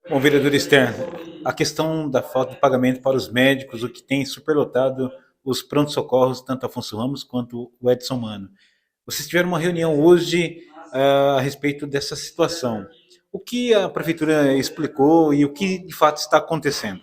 Bom, vereador Stern, a questão da falta de pagamento para os médicos, o que tem superlotado os prontos-socorros, tanto Afonso Ramos quanto o Edson Mano. Vocês tiveram uma reunião hoje a respeito dessa situação. O que a prefeitura explicou e o que de fato está acontecendo?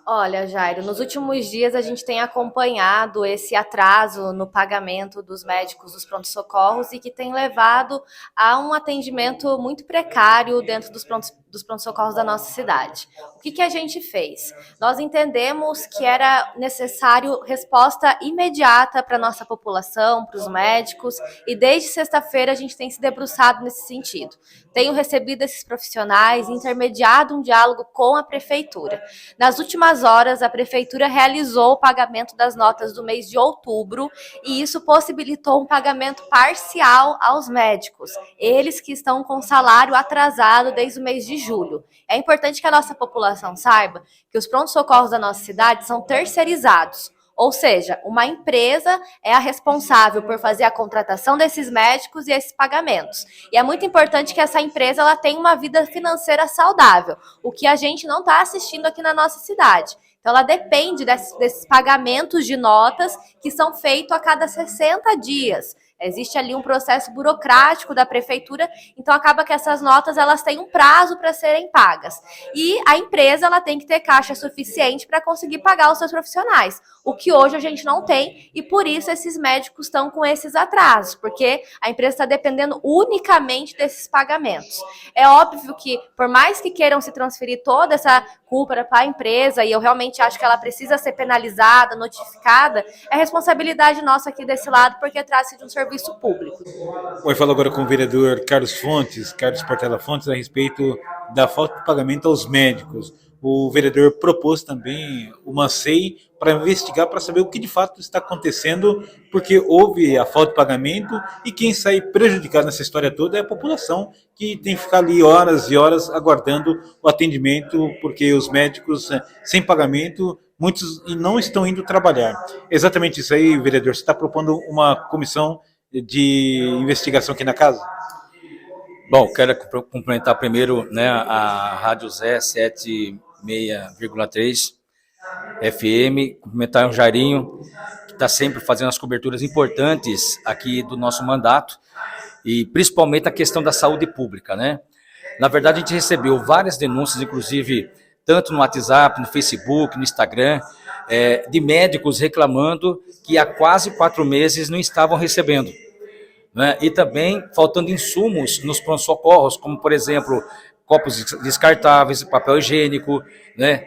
Olha, Jairo, nos últimos dias a gente tem acompanhado esse atraso no pagamento dos médicos dos prontos-socorros e que tem levado a um atendimento muito precário dentro dos prontos-socorros da nossa cidade. O que a gente fez? Nós entendemos que era necessário resposta imediata para a nossa população, para os médicos, e desde sexta-feira a gente tem se debruçado nesse sentido. Tenho recebido esses profissionais, intermediado um diálogo com a prefeitura. Nas últimas horas, a prefeitura realizou o pagamento das notas do mês de outubro e isso possibilitou um pagamento parcial aos médicos, eles que estão com salário atrasado desde o mês de julho. É importante que a nossa população saiba que os prontos-socorros da nossa cidade são terceirizados. Ou seja, uma empresa é a responsável por fazer a contratação desses médicos e esses pagamentos. E é muito importante que essa empresa ela tenha uma vida financeira saudável, o que a gente não está assistindo aqui na nossa cidade. Então, ela depende desses pagamentos de notas que são feitos a cada 60 dias. Existe ali um processo burocrático da prefeitura, então acaba que essas notas elas têm um prazo para serem pagas. E a empresa ela tem que ter caixa suficiente para conseguir pagar os seus profissionais, o que hoje a gente não tem, e por isso esses médicos estão com esses atrasos, porque a empresa está dependendo unicamente desses pagamentos. É óbvio que, por mais que queiram se transferir toda essa culpa para a empresa, e eu realmente acho que ela precisa ser penalizada, notificada, é responsabilidade nossa aqui desse lado, porque trata-se de um serviço público. Eu falo agora com o vereador Carlos Portela Fontes, a respeito da falta de pagamento aos médicos. O vereador propôs também uma SEI para investigar, para saber o que de fato está acontecendo, porque houve a falta de pagamento e quem sai prejudicado nessa história toda é a população, que tem que ficar ali horas e horas aguardando o atendimento, porque os médicos, sem pagamento, muitos não estão indo trabalhar. Exatamente isso aí, vereador. Você está propondo uma comissão de investigação aqui na casa? Bom, quero cumprimentar primeiro, né, a Rádio Zé 76,3 FM, cumprimentar o Jairinho, que está sempre fazendo as coberturas importantes aqui do nosso mandato, e principalmente a questão da saúde pública, né? Na verdade, a gente recebeu várias denúncias, inclusive, tanto no WhatsApp, no Facebook, no Instagram, de médicos reclamando que há quase 4 meses não estavam recebendo. Né? E também faltando insumos nos pronto-socorros, como, por exemplo, copos descartáveis, papel higiênico, né?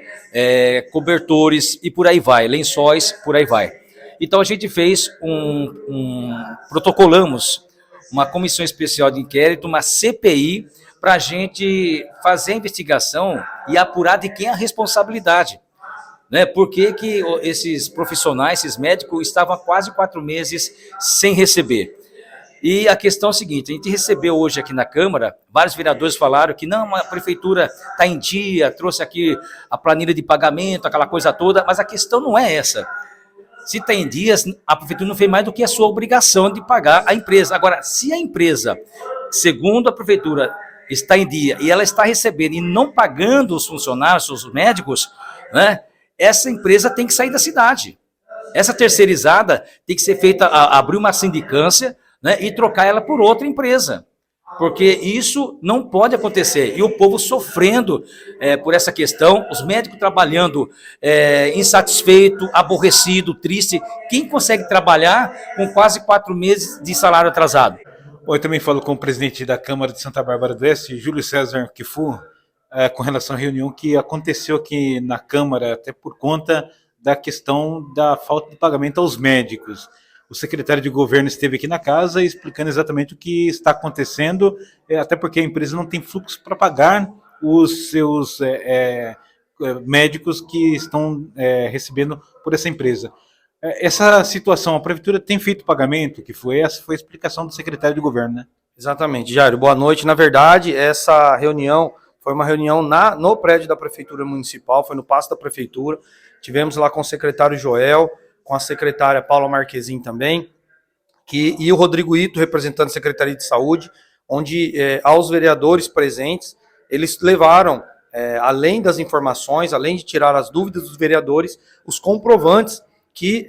Cobertores e por aí vai, lençóis, por aí vai. Então a gente fez protocolamos uma comissão especial de inquérito, uma CPI, para a gente fazer a investigação e apurar de quem é a responsabilidade. Né? Por que esses profissionais, esses médicos, estavam há quase 4 meses sem receber? E a questão é a seguinte, a gente recebeu hoje aqui na Câmara, vários vereadores falaram que não, a prefeitura está em dia, trouxe aqui a planilha de pagamento, aquela coisa toda, mas a questão não é essa. Se está em dias, a prefeitura não fez mais do que a sua obrigação de pagar a empresa. Agora, se a empresa, segundo a prefeitura, está em dia e ela está recebendo e não pagando os funcionários, os médicos, né, essa empresa tem que sair da cidade. Essa terceirizada tem que ser feita, abrir uma sindicância, né, e trocar ela por outra empresa, porque isso não pode acontecer, e o povo sofrendo por essa questão, os médicos trabalhando insatisfeito, aborrecido, triste. Quem consegue trabalhar com quase 4 meses de salário atrasado? Eu também falo com o presidente da Câmara de Santa Bárbara do Oeste, Júlio César Kifu, com relação à reunião que aconteceu aqui na Câmara, até por conta da questão da falta de pagamento aos médicos. O secretário de governo esteve aqui na casa explicando exatamente o que está acontecendo, até porque a empresa não tem fluxo para pagar os seus médicos que estão recebendo por essa empresa. Essa situação, a prefeitura tem feito pagamento, essa foi a explicação do secretário de governo, né? Exatamente, Jairo. Boa noite. Na verdade, essa reunião foi uma reunião no prédio da Prefeitura Municipal, foi no Paço da Prefeitura. Tivemos lá com o secretário Joel, com a secretária Paula Marquezin também, e o Rodrigo Ito, representante da Secretaria de Saúde, onde aos vereadores presentes, eles levaram além das informações, além de tirar as dúvidas dos vereadores, os comprovantes que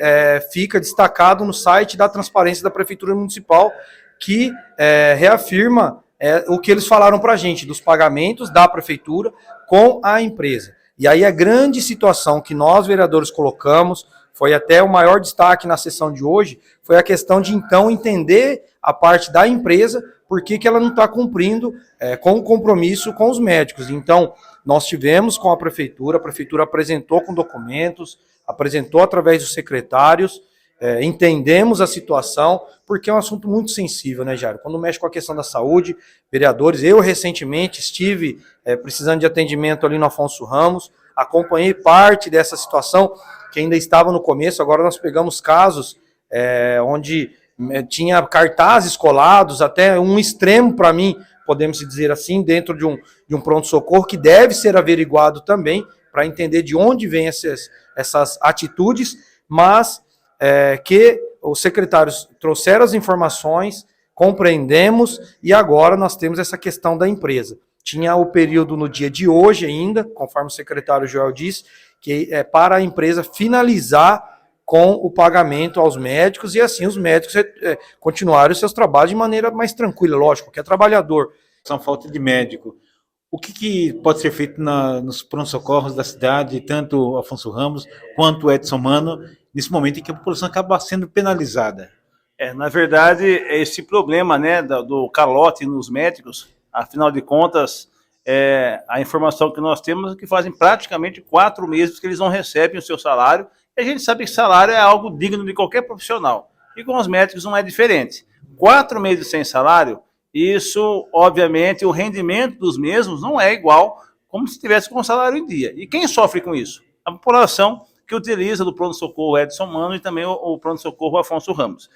fica destacado no site da Transparência da Prefeitura Municipal, que reafirma o que eles falaram para a gente, dos pagamentos da Prefeitura com a empresa. E aí a grande situação que nós, vereadores, colocamos, foi até o maior destaque na sessão de hoje, foi a questão de, então, entender a parte da empresa, por que ela não está cumprindo com o compromisso com os médicos. Então, nós tivemos com a Prefeitura apresentou com documentos, apresentou através dos secretários, entendemos a situação, porque é um assunto muito sensível, né, Jairo? Quando mexe com a questão da saúde, vereadores, eu recentemente estive precisando de atendimento ali no Afonso Ramos, acompanhei parte dessa situação, que ainda estava no começo, agora nós pegamos casos onde tinha cartazes colados, até um extremo para mim, podemos dizer assim, dentro de um pronto-socorro, que deve ser averiguado também, para entender de onde vêm essas atitudes, mas que os secretários trouxeram as informações, compreendemos, e agora nós temos essa questão da empresa. Tinha o período no dia de hoje ainda, conforme o secretário Joel disse, que é para a empresa finalizar com o pagamento aos médicos, e assim os médicos continuarem os seus trabalhos de maneira mais tranquila, lógico, que é trabalhador. São falta de médico. O que pode ser feito nos pronto-socorros da cidade, tanto Afonso Ramos quanto Edson Mano, nesse momento em que a população acaba sendo penalizada? Na verdade, esse problema, né, do calote nos médicos, afinal de contas, a informação que nós temos é que fazem praticamente 4 meses que eles não recebem o seu salário, e a gente sabe que salário é algo digno de qualquer profissional, e com os médicos não é diferente. 4 meses sem salário, isso, obviamente, o rendimento dos mesmos não é igual como se tivesse com o salário em dia. E quem sofre com isso? A população que utiliza do pronto-socorro Edson Mano e também o pronto-socorro Afonso Ramos.